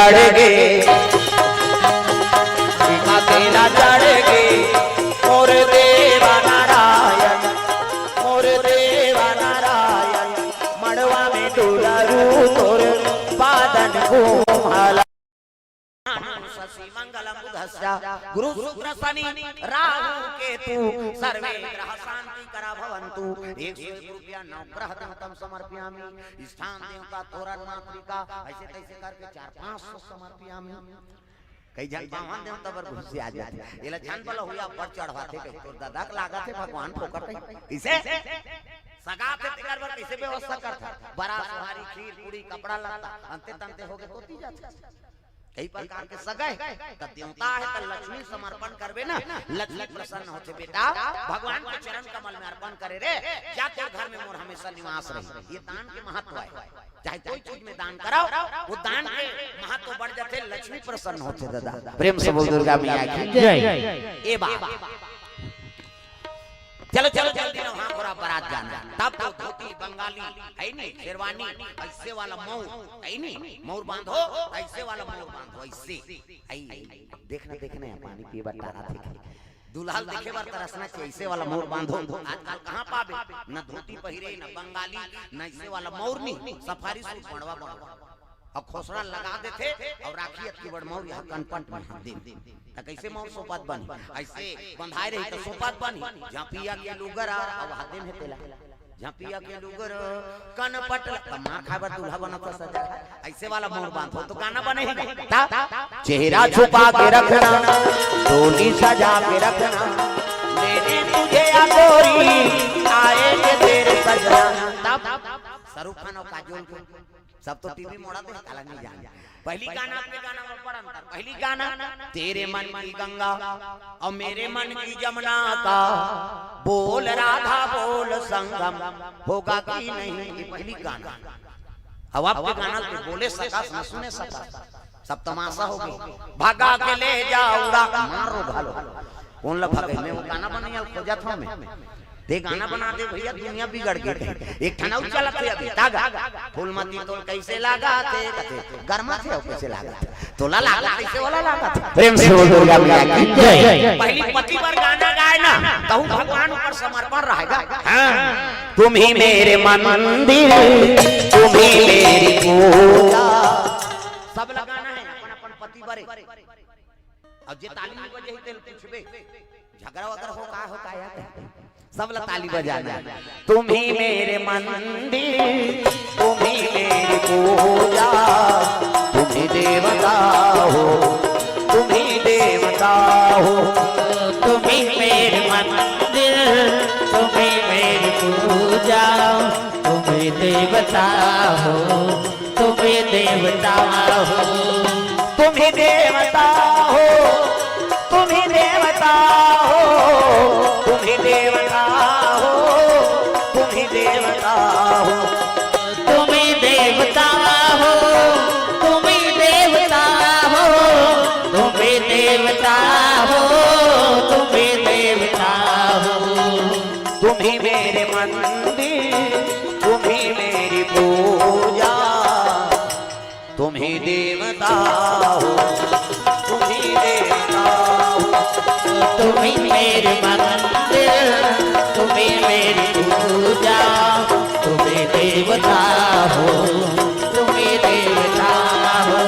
चढ़गे अकेला चढ़गे मोर देवा नारायण मड़वा में डुलारू तोर बादन घूमला मंगलम बुधस्य गुरु शुक्र शनि राहु केतु सर्वे ग्रह शांति करा भवन्तु 101 रुपया नवग्रह देवतम समर्पयामि स्थान देवता तोरण मातृका ऐसे तैसे करके 400-500 समर्पयामि कई जन पावन देवता पर घुस आ जाते एला जान वाला हुआ पर चढ़वाते के तोर दादा के लागत है भगवान फोकट कैसे सगाते तेकर पर कैसे व्यवस्था करता बड़ा सुहारी खीर पूरी कपड़ा लता अंते तंते होके तोती जाते कई प्रकार के सगाए तब देवता है तो लक्ष्मी समर्पण करबे ना लक्ष्मी प्रसन्न होते बेटा भगवान के चरण कमल में अर्पण करे रे क्या तेरे घर में मोर हमेशा निवास रहे ये दान के महत्व है चाहे कोई चीज में दान कराओ वो दान के महत्व बढ़ जाते लक्ष्मी प्रसन्न होते दादा प्रेम से बोल दुर्गा मैया की जय ए बाबा चलो चलो जल्दी ना वहां पूरा बारात जाना तब तो धोती बंगाली है नहीं शेरवानी ऐसे वाला मौर है नहीं मौर बांधो ऐसे वाला मौर बांधो ऐसे देखना देखना है पानी पीए बटारा देखे दुल्हन देखे बार तरसना चाहिए ऐसे वाला मौर बांधो आजकल कहां पाबे न धोती पहिरे न बंगाली न ऐसे वाला मौर नहीं सफारी सूट बनवा और खोसड़ा लगा देते और राखी अति बड़ मौर यहाँ कनपट में दे कैसे मौर सोपात बनी ऐसे बंधाई रही तो सोपात बनी झापिया के लुगर और हाथे में तेला झापिया के लुगर कनपट मार खाबर दूल्हा बनता सजा ऐसे वाला मोर बांधो तो गाना बनेगा चेहरा छुपा के रखना डोली सजा के रखना मेरे तुझे गोरी आएंगे तेरे सजना शाहरुख खान और काजोल को सब तो टीवी मोड़ा दे काला नहीं जान पहली गाना अपने गाना में बड़ा अंतर पहली गाना तेरे मन की गंगा और मेरे मन की जमुना का बोल राधा बोल संगम होगा कि नहीं ये पहली गाना अब आपके गाना पे बोले सका न सुने सका सब तमाशा हो गई भागा के ले जाऊंगा मारो घालो कौन ला भागे मैं वो गाना बनाया खोजा था मैं दे गाना बना दे भैया दुनिया बिगड़ गई एक ठनाउ चलत है अभी तागा फूलमती तोल कैसे लगाते गरमा थे कैसे लगाते तोला लागा कैसे वाला लगाते प्रेम से बोल दुर्गा मैया की जय पहली पति पर गाना गाए ना तो भगवान ऊपर समर्पण रहेगा हां तुम ही मेरे मंदिर तुम ही मेरी पूजा सब लगाना है अपन अपन पति पर अब जे ताली बजे ही तेल पूछबे झगड़ा वगैरह हो का यार सब ताली बजाना तुम ही मेरे मंदिर तुम ही मेरी पूजा तुम ही देवता हो तुम ही देवता हो तुम ही मेरे मंदिर तुम ही मेरी पूजा तुम ही देवता हो तुम ही देवता हो तुम ही देवता हो तुम ही देवता हो तुम ही देवता हो तुम ही देवता हो तुम ही देवता हो तुम ही देवता हो तुम ही देवता हो तुम ही देवता हो तुम ही मेरे मंदिर तुम ही मेरी पूजा तुम ही देवता हो तुम ही देवता हो तुम ही मेरे मंदिर तुम ही मेरी पूजा तुम ही देवता हो तुम ही देवता हो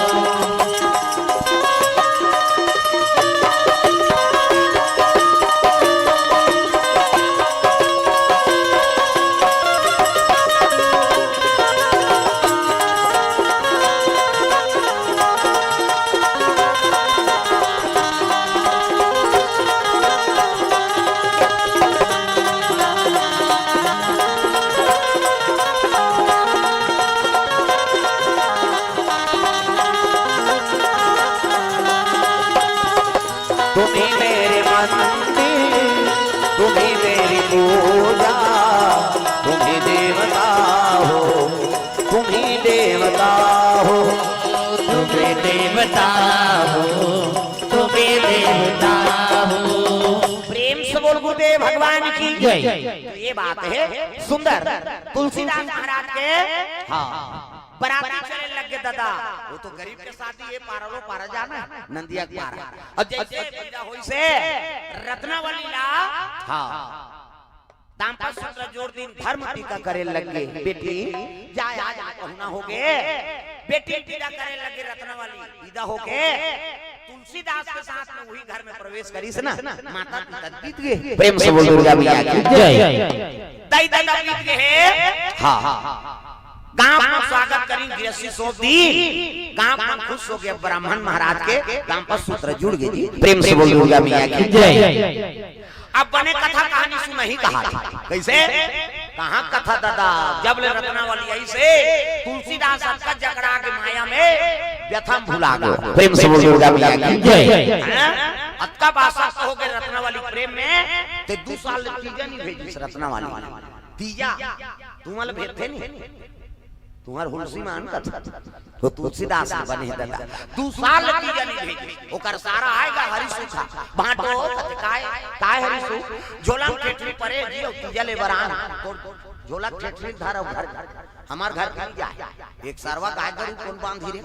तुम ही मेरे मंदिर तुम ही मेरी पूजा तुम ही देवता हो तुम ही देवता हो तुम ही देवता हो तुम ही देवता हो प्रेम से बोल गुरुदेव भगवान की जय। ये बात है सुंदर तुलसीदास महाराज के हाँ बराती चले लग गए दादा। वो तो गरीब के शादी ये पारो पारा जाना नंदिया के पारा। अब जैसे पूजा होई से रत्नावली ला हाँ दाम्पत्य सूत्र जोड़ दिन धर्म टीका करे लगे। बेटी जाए आज कहना हो गए बेटी टीका करे लगे रत्नावली विदा हो गए। तुलसीदास के साथ में वही घर में प्रवेश करी ना माता पिता बीत गए। प्रेम से बोल दुर्गा मैया की जय। दाई दादा बीत गए हाँ गांव में स्वागत करी गृहस्थी सौंप दी। गांव में खुश हो गया ब्राह्मण महाराज के दाम्पत्य सूत्र जुड़ गए जी। प्रेम से बोल दुर्गा मैया की जय। अब बने कथा कहानी सुन ही कहा कैसे कहाँ कथा दादा जब ले रत्नावली ऐसे तुलसीदास का जकड़ा के माया में व्यथा भुला गया। प्रेम से बोल दुर्गा मैया की जय। अक्का बासा हो गए रत्नावली प्रेम में ते 2 साल तीजा नहीं भेजी रत्नावली तीजा तुम्हारे भेजते नहीं तुम्हार हुलसी मान कथा तो तुलसीदास बने दादा 2 साल तीजा नहीं भेजी। ओकर सारा आएगा हरिसु बांटो काय हरिसु झोला ठेठरी परे जी तीजा ले बरान झोला ठेठरी धारा घर हमार घर नहीं जाए एक सरवा गाय गरू कौन बांधी रे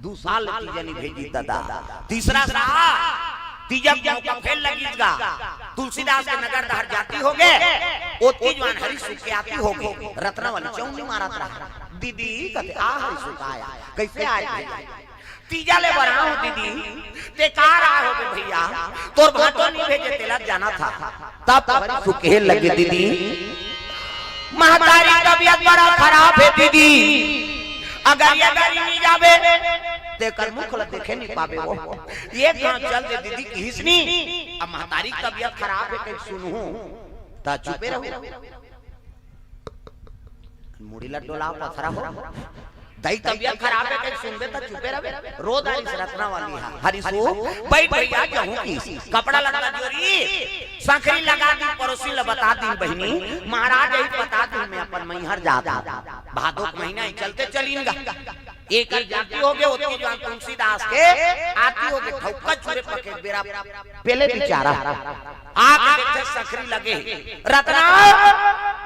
2 साल तीजा नहीं भेजी दादा। तीसरा साल तीजा मौका फेल लगीगा तुलसीदास के नगर दहर जाती हो गए ओती जवान हरिसु के आती हो गए रत्नावली चौनी मारत रहा। दीदी कहते आ हरिसु आया कैसे आए तीजा ले बराऊं दीदी बेकार आ हो गए भैया तोर भाटो नहीं भेजे तेला जाना था तब हरिसु के लगे दीदी महतारी तबीयत बड़ा खराब है दीदी अगर ये गाड़ी नहीं जावे तेकर मुखल देखे नहीं पावे वो एक गांव चल दे दीदी की हिसनी अब महतारी तबीयत खराब है कहीं सुनूं ता चुपे रहो मुड़ीला डोला पथरा हो दई तबीयत खराब है कहीं सुनबे ता चुपे रहे रोज हरिस रत्नावली हरिसु बैठ भैया कहूं की कपड़ा लगा जोरी सांखरी लगा दी पड़ोसी ल बता दी बहनी महाराज यही बता दी मैं अपन मैहर जाता भादो महीना ही चलते चलींगा एक जाती हो गए उतनी जवान तुलसीदास के आती हो गए ठौका चूरे पके बेरा पहले बेचारा आके देखे सखरी लगे रत्ना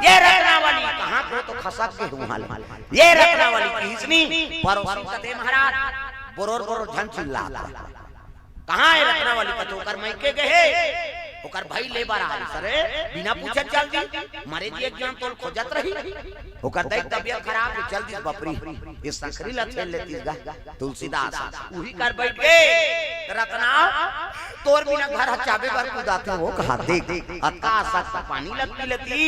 ये रत्नावली कहां को तो खसक के हुआल ये रत्नावली की हिसनी परोसी कते महाराज बोरोर बोरोर झन चिल्ला कहां है रत्नावली का तो कर मैके गए ओकर भाई लेबर आ सरे बिना पूछे चल दी मारे जी एक जान तोल खोजत रही ओकर दई तबीयत खराब है चल दी बपरी ये सखरी ला खेल लेती गा तुलसीदास उही कर बैठ गए रत्ना तोर बिना घर हचाबे पर कुदाते हो कहा देख अक्का सक पानी लगती लेती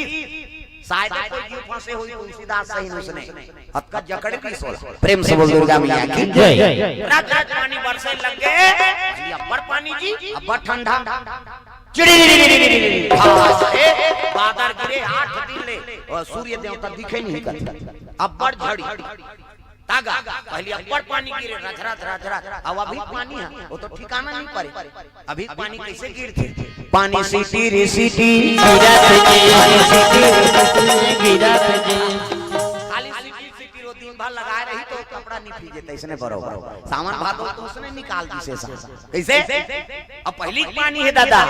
शायद कोई जीव फंसे हुई तुलसीदास सही उसने अक्का जकड़ की सोला। प्रेम से बोल दुर्गा मैया की जय। रात रात पानी बरसे लग गए अब्बर पानी जी अब्बर ठंडा बादल गिरे 8 दिन ले सूर्य देवता दिखे नहीं करते अब्बर झड़ी तागा पहले अब्बर पानी गिरे रथरथ रथरथ अब अभी पानी है वो तो ठिकाना नहीं पड़े अभी पानी कैसे गिरते पानी सीटी रे सीटी खाली सीटी सीटी रो दिन भर लगाए रही तो कपड़ा नहीं भीजे इसने बरोबर सामान भादो तो उसने निकाल दी से कैसे अब पहली पानी है दादा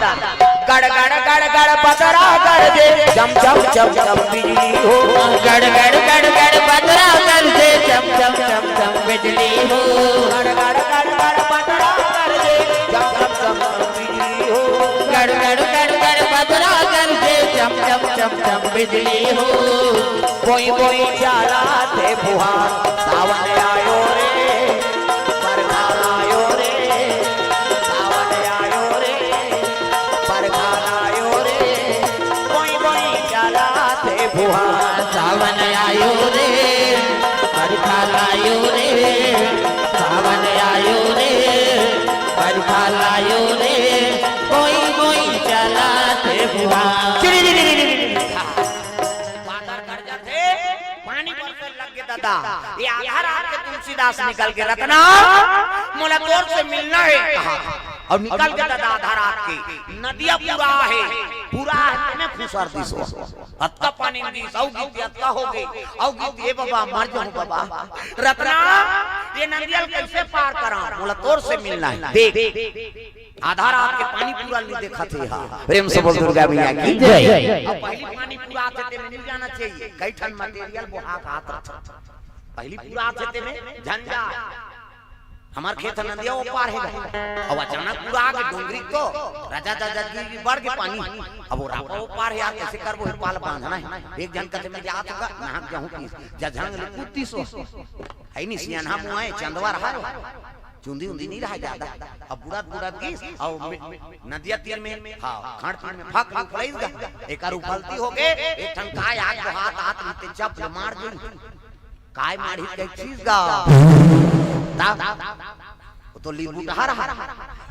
गड़ गड़ गड़ गड़ बदरा कर दे जम जम जम जम बिजली हो गड़ गड़ गड़ गड़ बदरा कर दे जम जम जम जम बिजली हो गड़ गड़ गड़ गड़ बदरा कर दे जम जम जम जम बिजली हो गड़ गड़ गड़ गड़ बदरा कर दे जम जम जम जम बिजली हो कोई कोई जाला थे फुहार सावन आयो रे बरखा आयो रे सावन आयो रे बरखा आयो रे कोई कोई जाला थे फुहार सावन आयो रे बरखा आयो रे सावन आयो रे बरखा आयो रे कोई कोई जाला थे फुहार ये आधा रात के तुलसीदास निकल के रत्ना मोला तोर से मिलना है कहा और निकल के दादा आधा रात की नदिया पूरा है ने खुसर दिसो अत्ता पानी दी सौ गीत अत्ता हो गई औ गीत ये बाबा मर जाऊं बाबा रत्ना ये नदिया कैसे पार करा मोला तोर से मिलना है देख आधा रात के पानी पूरा नहीं देखा थे प्रेम से बोल दुर्गा मैया की जय। अब पहली पानी पूरा आते थे मिल जाना चाहिए कई ठन मटेरियल बुहा हाथ पहली पूरा खेते में झंझा हमार खेत नदिया वो पार है और अचानक पूरा आगे डोंगरी को राजा दादाजी बढ़ के पानी अब वो रापा वो पार है यार कैसे कर वो पाल बांधना है एक जन कते में जात होगा नहा जाऊं की जझंग ले कुत्ती सो है नहीं सियाना मुआए चंदवा रहा चुंदी उंदी नहीं रहा ज्यादा अब बुढ़ा की और नदिया तीर में हां खाड़ तीर में फक फलैगा एक आर उफलती हो गए एक ठन काय आग हाथ हाथ नीचे चप मार दी काय मारी के चीज गा वो तो लीबू हरा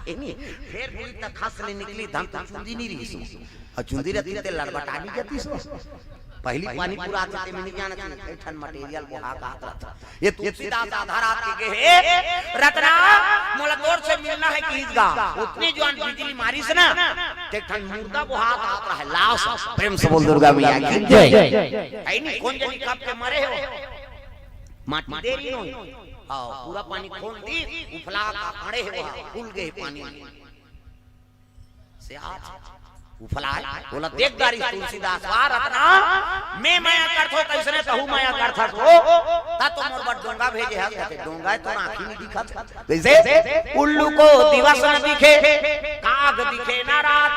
एनी फिर पूरी तक खस ले निकली धम तक चुंदी नहीं रही और चुंदी रहती ते लड़बटानी जाती सो पहली पानी पूरा आते में नहीं जाना चाहिए ठन मटेरियल वो हाथ रहता ये तुलसीदास आधार आते के है रत्ना मोलतोर से मिलना है कीजगा उतनी जवान बिजली मारी से ना ते ठन मुर्दा वो हाथ आता है लाश प्रेम से बोल दुर्गा मैया की जय आई नहीं कौन जनी कब के मरे हो माटी देरी नो आओ पूरा पानी खोल दी उफला का खड़े है वहां फूल गए पानी से आज उफला बोला देख दारी तुलसीदास वार रत्ना मैं माया करथो कैसने कहू माया करथा तो ता तो मोर बड़ डोंगा भेजे है कहते डोंगा तो आंखी नहीं दिखत कैसे उल्लू को दिवस न दिखे काग दिखे ना रात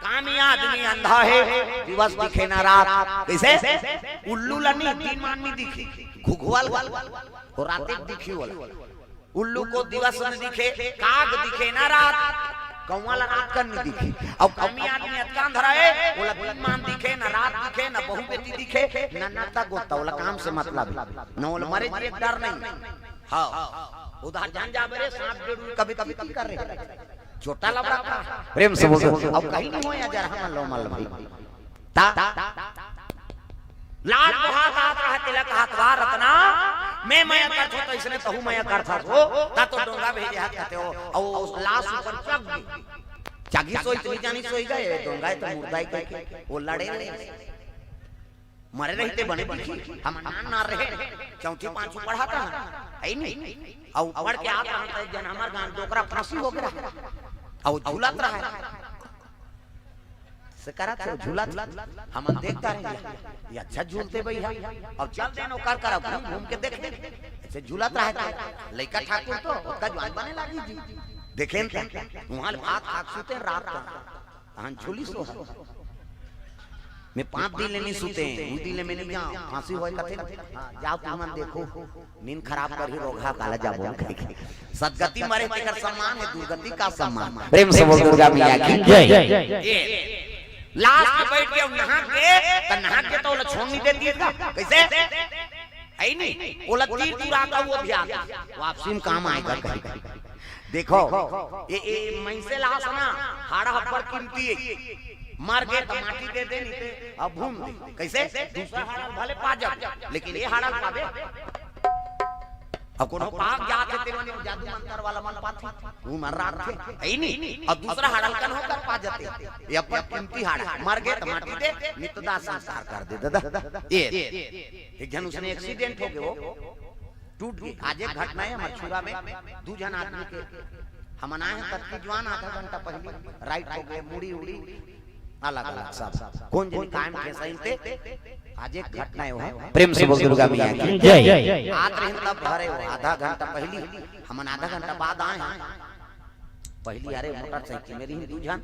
कामी आदमी अंधा है दिवस दिखे ना रात कैसे उल्लू लनी दिन मान नहीं दिखी घुघवाल और रात दिखी वाला उल्लू को दिवस न दिखे काग दिखे ना रात कौवा ला रात कर नहीं दिखी अब कामी आदमी अटकान धरा है बोला दिन मान दिखे ना रात दिखे ना बहु बेटी दिखे ना नाता गोता वाला काम से मतलब न बोला मरे जी डर नहीं हां उधर जान जा मेरे सांप जरूर कभी कभी कर रहे छोटा लबड़ा का प्रेम से बोल अब कहीं नहीं होया जरा हम लो मल भाई ता लाल को हाथ हाथ रहा तिलक हाथ वार रत्ना मैं माया करथो तो इसने कहू माया करथा हो ता तो डोंगा भेजे हाथ कहते हो और उस लाश ऊपर चग गई जागी सोई इतनी जानी सोई गए डोंगा तो मुर्दाई के वो लड़े मरे रहते बने दिखी हम ना रहे चौथी पांचवी पढ़ाता है नहीं और पढ़ के आता है जन हमार गांव डोकरा फांसी हो गया और झूलत रहा है से करा तो झूला हम देखता रहे ये अच्छा झूलते भैया अब चल देनो कर कर घूम घूम के देख ऐसे झूलत रहा लइका ठाकुर तो उसका जवान बने लगी जी देखें वहां हाथ हाथ सूते रात हां झूली सो मैं 5 दिन लेनी सूते उस दिन में नहीं जा फांसी होए कथे जाओ तुम देखो नींद खराब कर ही रोगा काला जा बोल के सदगति मरे तेकर सम्मान है दुर्गति का सम्मान प्रेम से बोल दुर्गा मैया की जय लाश पे बैठ के नहा के तो छोड़नी दे दिएगा कैसे है नहीं बोला तीर तीर आता वो भी आता वापसी में काम आएगा देखो ये मई से लाश ना हाड़ा पर कीमती है मार के माटी दे दे नहीं अब घूम कैसे दूसरा हाड़ा भले पा जा लेकिन ये हाड़ा पावे अब कोनो पाक जाते तेरे ने जादू मंत्र वाला मन पाथे वो मर रहा थे है नहीं अब दूसरा हड़लकन होकर पा जाते ये पर कीमती हाड़ा मर गए तो माटी दे नित्य संस्कार कर दे दादा ये एक जन उसने एक्सीडेंट हो गया वो टूट गई आज एक घटना है मछुरा में 2 जन आदमी के हम आए हैं तक जवान आधा घंटा पहले राइट हो गए मुड़ी उड़ी अलग अलग सब कौन जन कायम के सही थे आज एक घटना है प्रेम से बोल दुर्गा मैया की जय आत रहे तब भरे आधा घंटा पहली हम आधा घंटा बाद आए हैं पहली अरे मोटरसाइकिल मेरी ही 2 जन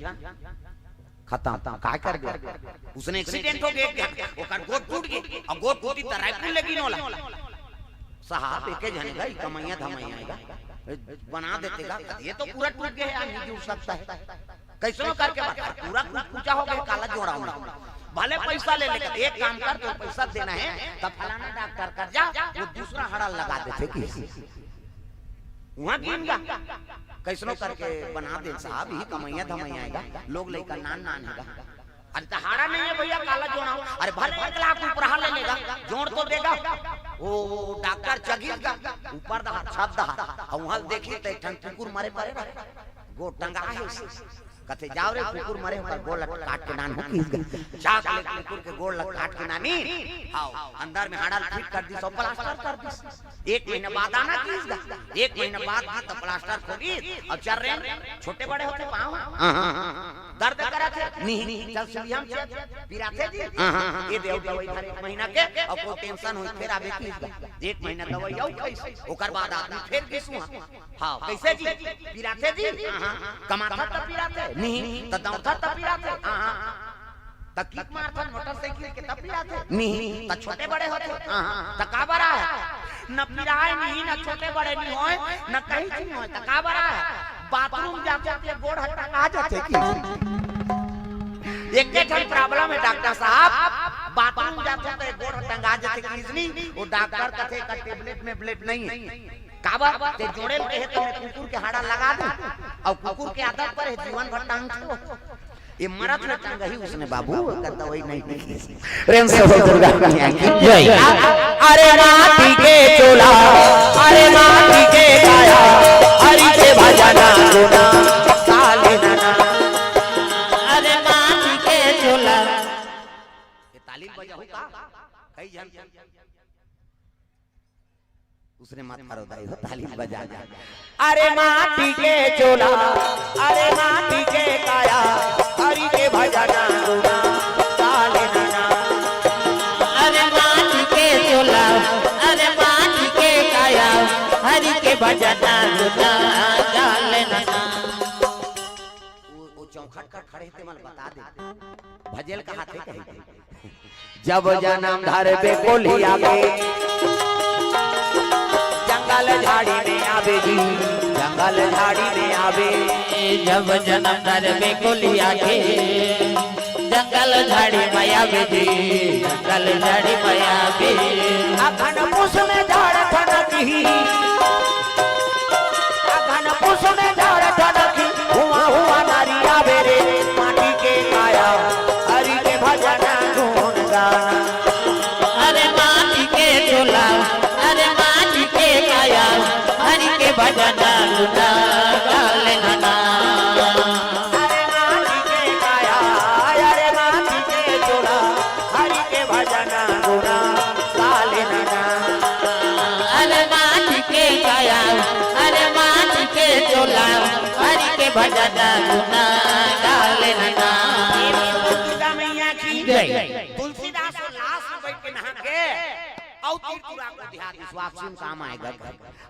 खत्म का कर गया उसने एक्सीडेंट हो गया ओकर गोड़ टूट गई और गोड़ टूटी त राइफल लगी नोला साहब एके जने गई कमैया धमैया आएगा बना देतेगा ये तो पूरा टूट गया है नहीं जुड़ सकता है कैसे करके बता पूरा पूछा हो गया काला जोड़ा होना भले पैसा ले लेकर एक काम कर तो पैसा देना है तब फलाना डॉक्टर कर जा वो दूसरा हड़ा लगा देते किसी वहां गिनगा कैसनो करके बना दे साहब ही कमैया धमैया आएगा लोग लेकर नान हैगा अरे तहाड़ा नहीं है भैया काला जोड़ा अरे भले 1 लाख ऊपर ले लेगा जोड़ तो देगा वो डॉक्टर चगीगा ऊपर दहा छत दहा और वहां देखी तो ठन कुकुर मारे पड़े गोड़ टंगा है कथे जाओ रे कुकुर मरे पर गोड़ काट के नान हो चाक ले कुकुर के गोड़ काट के नानी आओ अंदर में हाड़ा फिट कर दी सब प्लास्टर कर दी 1 महीना बाद आना कीसगा 1 महीना बाद की तो प्लास्टर खोली अब चल रहे छोटे बड़े होते पांव दर्द करा थे नहीं चल सुई हम पिराथे जी ये देव दवाई थारे 1 महीना के अब कोई टेंशन होई फिर आबे कीसगा 1 महीना दवाई आउ कैसे ओकर बाद आदमी फिर किसु हां कैसे जी पिराथे जी कमाथा त पिराथे नहीं त दौथा त पिराथे हां त किक मारथन मोटरसाइकिल के त पिराथे नहीं त छोटे बड़े होते हां त का बड़ा है न पिराए नहीं न छोटे बड़े नहीं होए न कहीं नहीं होए त का बड़ा है बाथरूम जाके के गोड़ हटा आ जाते की एक ठन प्रॉब्लम है डॉक्टर साहब बाथरूम जाते तो गोड़ टंगा जाते किसनी वो डॉक्टर कथे का टेबलेट में ब्लेड नहीं है काबा ते जोड़े के है तो कुकुर के हाड़ा लगा दे और कुकुर के आदत पर है जीवन भर टांग छो ये मरत न टांग ही उसने बाबू कहता वही नहीं प्रेम से हो दुर्गा मैया की जय अरे माटी के चोला अरे माटी के काया हरि के भजना गुना काले नाना अरे माटी के चोला ये तालीम बजाऊ का कई जन उसने मत करो दाई हो तालीम बजा अरे माटी के चोला अरे माटी के काया हरि के भजना गुना काले नाना अरे माटी के चोला अरे माटी के काया हरि के भजना गुना काले नाना वो चौखट कर खड़े थे मन बता दे भजेल का हाथे कही जब जन्म धर पे कोलिया के जंगल झाड़ी में आवे जी जंगल झाड़ी में आवे जब जन्म धर पे कोलिया के जंगल झाड़ी में आवे जी जंगल झाड़ी में आवे अघन पुष में झाड़ ठनकी अघन पुष में झाड़ ठनकी हुआ हुआ नारी आवे रे माटी के काया हरि के भजना गुण गाना अरे माटी के चोला अरे माटी के काया हरि के भजना गुना काले नाना अरे माटी के काया अरे माटी के चोला हरि के भजना गुना काले नाना अरे माटी के काया अरे माटी के चोला हरि के भजना गुना काले नाना दुर्गा मैया की जय तुलसीदास को लाश में बैठ के नहा के और त्रिपुरा को ध्यान विश्वास सुन काम आएगा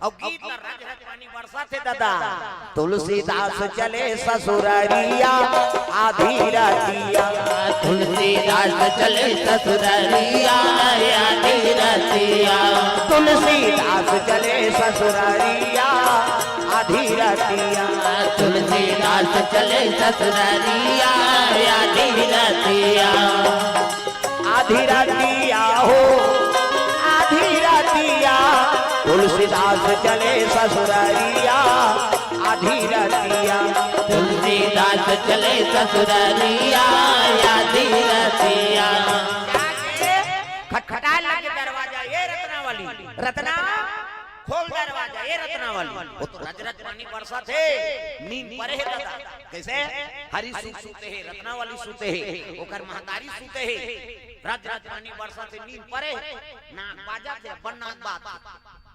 और गीत का रज रज पानी बरसा थे दादा तुलसीदास चले ससुरारिया आधी रातिया तुलसीदास चले ससुरारिया आधी रातिया तुलसीदास चले ससुरारिया आधी रातिया तुलसीदास चले ससुरारिया आधी रातिया आधी रातिया हो आधी रातिया तुलसीदास चले ससुरारिया आधी रातिया तुलसीदास चले ससुरारिया आधी रातिया खटखटा लगे दरवाजा ये रत्ना वाली रत्ना खोल दरवाजा ये रत्ना वाली वो तो रज रज पानी बरसा थे नींद परे है दादा कैसे हरी सूते है रत्ना वाली सूते है ओकर महतारी सूते है रज रज पानी बरसा थे नींद परे नाक बाजा थे बन्नाक बात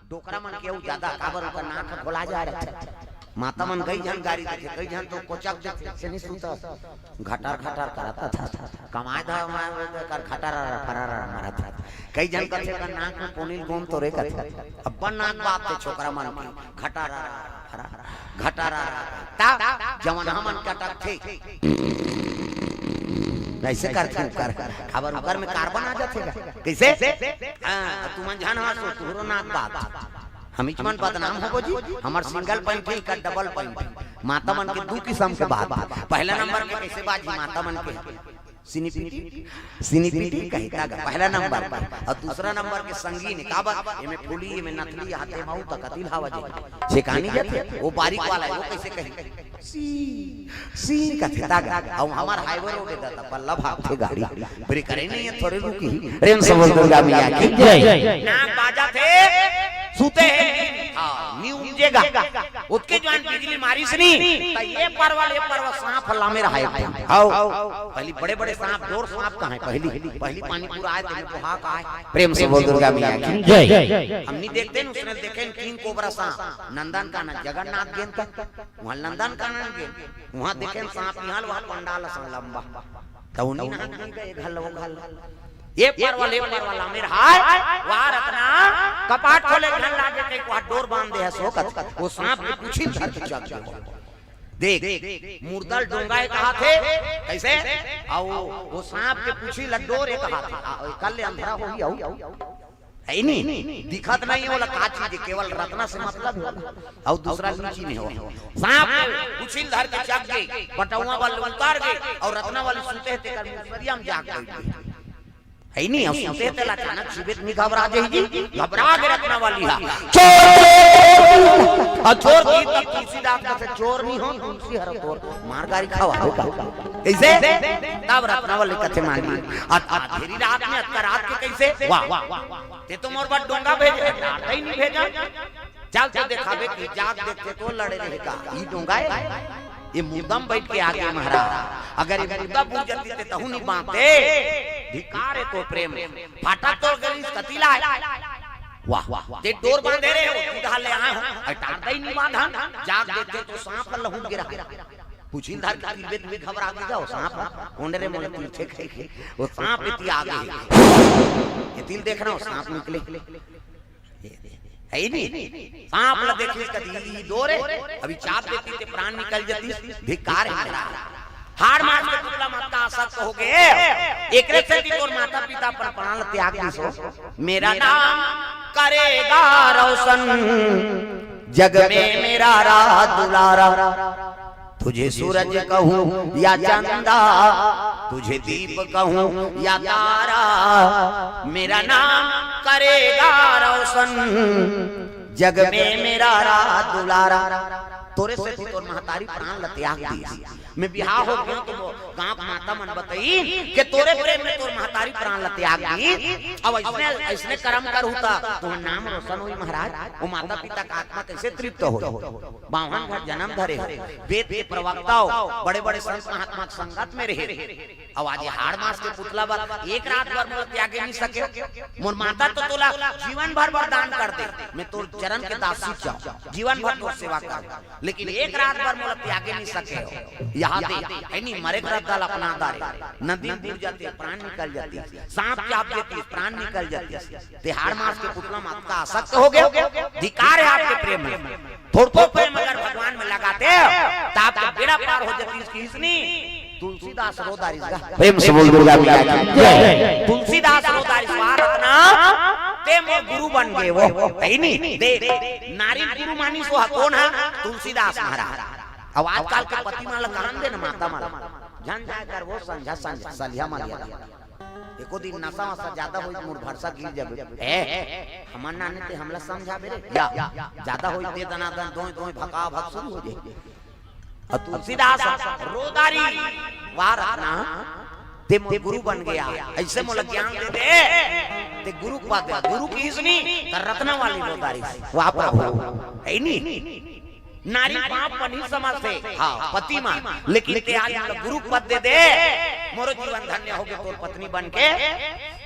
डोकरा मन के ज्यादा काबर ओकर नाक खोला जा रहा माता मन कई जन गाड़ी देखे कई जन तो कोचक देखे से नहीं सुनता घटार घटार करता था कमाए था कर खटारा फरारा मारा था कई जन कथे का नाक में कोनिल गोम तो रे कथे अपन नाक बाप ते छोकरा मन की खटारा फरारा घटारा ता जवन हमन कटक थे कैसे करते कर खबर ऊपर में कार्बन आ जाते कैसे हां तू मन जान हां तोरो नाक बाप हम इचमन बदनाम हो जी हमार सिंगल पॉइंट है का डबल पॉइंट माता मन के दो किस्म के बात पहला नंबर पे कैसे बाजी माता मन के सिनीपिटी कहता गा पहला नंबर पर और दूसरा नंबर के संगीन काबा एमे फूली एमे नथली हाथे माऊ त कतिल हवा जे से कहानी जाते वो बारीक वाला है वो कैसे कही सी कहता गा और हमार हाईवे रोड देता पल्ला भाग थे गाड़ी ब्रेक करे नहीं है थोड़े रुकी प्रेम से बोल दुर्गा मैया की जय नाक बाजा थे सूते हैं हाँ नी उपजेगा उसके जो बिजली मारी से नहीं तो ये परवा सांप हल्ला में रहा है। आओ पहली बड़े बड़े सांप जोर सांप कहाँ है पहली पानी पूरा आए तो कहा का है प्रेम से बोल दुर्गा मैया की जय। हम नहीं देखते न उसने देखे किंग कोबरा सांप नंदन का न जगन्नाथ गेंद का वहाँ नंदन का न गेंद वहाँ देखे सांप यहाँ वहाँ पंडाल सा लंबा तो उन्हीं ने गए घल ये परवाला मेरा हाय वार अपना कपाट खोले घर लागे के को डोर बांध दे है सोकत वो सांप के पूछी धर के चल गया देख मुर्दल डोंगाए कहा थे कैसे आओ वो सांप के पूछी लड्डोर एक कहा था कल अंधेरा हो गया है नहीं दिखत नहीं होला का चीज केवल रत्ना से मतलब है और दूसरा लीची नहीं हो सांप पूछी धर के चल गई बटुआ वाले उतार गए और रत्ना वाले सुनते थे कर मुसरिया में जाग गई है नहीं हम सुनते थे अचानक शिविर में घबरा जाएगी घबरा के रखने वाली है चोर और चोर की तब तुलसीदास का से चोर नहीं हो तुलसी हर तोर मार गाड़ी खावा कैसे तब रखने वाली कथे मानी अधेरी रात में रात के कैसे वाह ते तुम और बात डोंगा भेजे डाटा ही नहीं भेजा चल तो दिखावे कि जाग देखते तो लड़े रहेगा ये डोंगा है ये मुर्दम बैठ के आगे महाराज अगर ये मुर्दा पूछ जल्दी ते तहु नहीं बांधते धिकार है तो प्रेम फाटा तोड़ गई कतीला वाह ते डोर बांधे रहे हो तू ढाल ले आए हो हटाता ही नहीं बांधा जाग देखते तो सांप का लहू गिरा पूछी धर के तिलबे में घबरा गया वो सांप ओंडरे मोले पीछे खे वो सांप इतनी आगे ये तिल देखना वो सांप निकले है नहीं सांप ल देखिए कदी डोरे अभी चाप देती ते प्राण निकल जाती धिकार है हार मार के टुकड़ा मत का आसक्त हो गए एकरे से भी तोर माता पिता पर प्राण त्याग दी सो मेरा नाम करेगा रोशन जग में मेरा रात दुलारा तुझे सूरज कहूं या चंदा तुझे दीप कहूं या तारा मेरा नाम करेगा रोशन जग में मेरा रात दुलारा तोरे से तोर महतारी प्राण ल त्याग दी मैं बिहार हो गया तो गांव माता मन बताई कि तोरे प्रेम में तोर महतारी प्राण ल त्याग दी अब इसने कर्म कर होता तो नाम रोशन हुई महाराज वो माता पिता का आत्मा कैसे तृप्त हो बावन घर जन्म धरे वेद के प्रवक्ताओं बड़े बड़े संत महात्मा संगत में रहे अब आज हाड़ मास के पुतला बात एक रात भर मोर त्यागे नहीं सके मोर माता तो तोला जीवन भर वरदान कर दे मैं तोर चरण के दासी चाहूं जीवन भर तोर सेवा कर लेकिन एक रात भर मोला त्यागे नहीं सके यहाँ दे नहीं मरे दल अपना दारे नदी डूब जाती प्राण निकल जाती सांप चाप देती प्राण निकल जाती तिहाड़ मास के पुतला माता का आसक्त हो गए धिकार है आपके प्रेम में थोड़ा प्रेम अगर भगवान में लगाते तो आपका बेड़ा पार हो जाती इसकी इसनी तुलसीदास रोदारी प्रेम से बोल दुर्गा मैया की जय तुलसीदास रोदारी स्वार अपना ते मोर गुरु बन गए वो है नहीं दे नारी गुरु मानी सो कौन है तुलसीदास महाराज अब आजकल के पति माला कारण दे न माता माला जान जाए कर वो संझा सलिया मालिया एको दिन नशा वसा ज्यादा होई मोर भरसा गिर जाबे ए हमर नाने ते हमला समझाबे रे या ज्यादा होई दे दनादन दोय दोय भका भक शुरू हो जाए तुलसीदास रोदारी वार अपना ते मोर गुरु बन गया ऐसे मोला ज्ञान दे दे ते गुरु पद गुरु की इसनी रत्ना वाली रोदारी वाह प्रभु है नहीं नारी बाप पनी समझते हाँ पति मां लेकिन ते आज गुरु पद दे दे मोरो जीवन धन्य हो गया तोर पत्नी बन के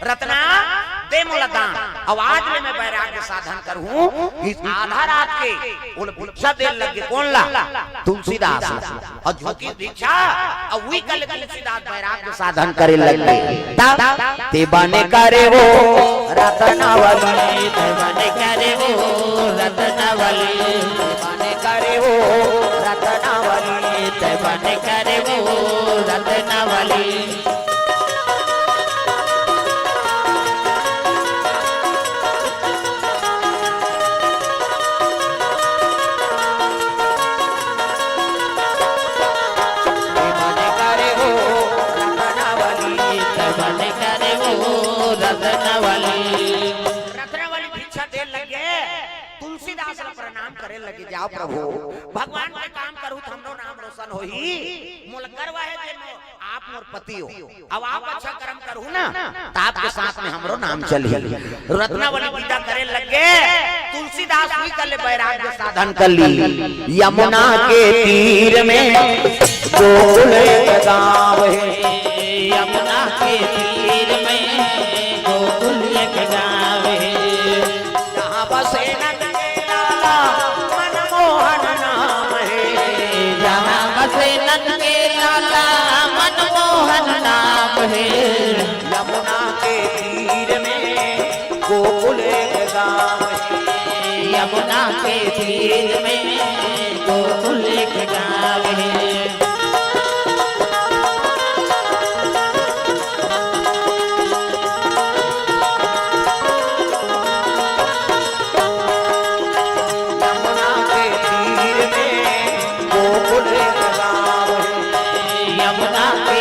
रत्ना दे मोला दान आवाज में मैं वैराग्य साधन करूं इस आधा रात के उन भिक्षा दे लगे कौन ला तुलसीदास और झोंकी भिक्षा और वही कल तुलसीदास वैराग्य साधन करे लगे ते बने करे वो रत्नावली ते बने करे वो रत्नावली बने करे वो रत्नावली ते बने करे वो रत्नावली रत्नावली भिक्षा दे लगे तुलसीदास प्रणाम करे लगे जाओ प्रभु भगवान के काम करू तो हमरो नाम रोशन होई मोल करवा है जे आप मोर पति हो अब आप अच्छा कर्म करू ना तो आपके साथ में हमरो नाम चली रत्नावली विदा करे लगे तुलसीदास भी कर ले वैराग्य साधन कर ली यमुना के तीर में गोकुल एक गाँव है यमुना के तीर में गोकुल एक गाँव है जहाँ बसे नंद के लाला मनमोहन नाम है जहाँ बसे नंद के लाला मनमोहन नाम है यमुना के तीर में गोकुल एक गाँव है यमुना के तीर में गोकुल